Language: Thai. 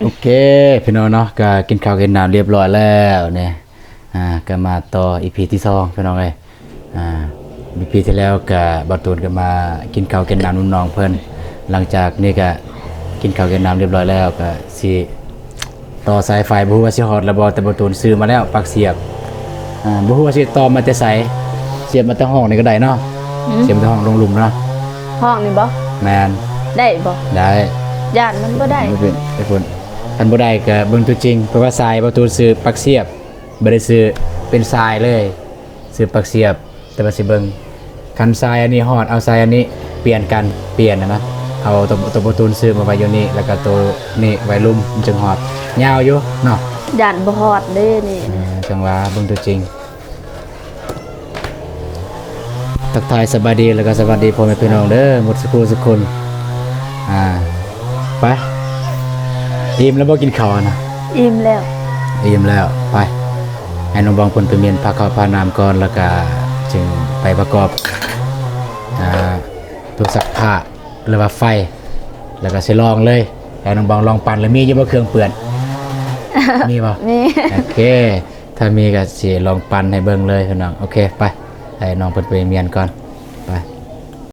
โอเคพี่น้องเนาะก็กินข้าวกินน้ำเรียบร้อยแล้วเนี่ยก็มาต่ออีพีที่2พี่น้องเอ้ยอีพีที่แล้วก็บ่ตูนก็มากินข้าวกินน้ำนุ่นน้องเพิ่นหลังจากนี้ก็กินข้าวกินน้ำเรียบร้อยแล้วก็สิต่อสายไฟบ่ฮู้ว่าสิฮอดแล้วบ่แต่บ่ตูนซื้อมาแล้วปลั๊กเสียบบ่ฮู้ว่าสิต่อมาแต่ไสเสียบมาแต่ห้องนี่ก็ได้เนาะเสียบมาแต่ห้องลงหลุมเนาะ ห้องนี่บ่แมนได้บ่ ได้ ย่านมันบ่ได้ ไม่เป็นไอ้พุ่นคันบ่ได้ก็เบิ่งตัวจริงเพราะว่าทรายประตูซื้อปลั๊กเสียบบ่ได้ซื้อเป็นทรายเลยซื้อปลั๊กเสียบแต่ว่าสิเบิ่งคันทรายอันนี้ฮอดเอาทรายอันนี้เปลี่ยนกันเปลี่ยนนะเอาตัวประตูซื้อมาไว้อยู่นี่แล้วก็ตัวนี่ไว้ลุ่มมันจึงฮอดยาวอยู่เนาะ ย่านบ่ฮอดเด้นี่ จังว่าเบิ่งตัวจริงทักทายสบายดีแล้วก็สวัสดีพ่อแม่พี่น้องเด้อหมดสักคนไปอิ่มแล้วบ่กินข้าวนะ อิ่มแล้ว อิ่มแล้วไปให้น้องบองเพิ่นไปเมียนพาข้าวพาน้ำก่อนแล้วก็จึงไปประกอบตัวซักผ้าหรือว่าไฟแล้วก็สิลองเลยให้น้องบองลองปั่นแล้วมีอยู่บ่เครื่องเปื้อน มีบ่ มี โอเคถ้ามีก็สิลองปั่นให้เบิ่งเลยพี่น้องโอเคไปให้น้องเพิ่นไปเมียนก่อน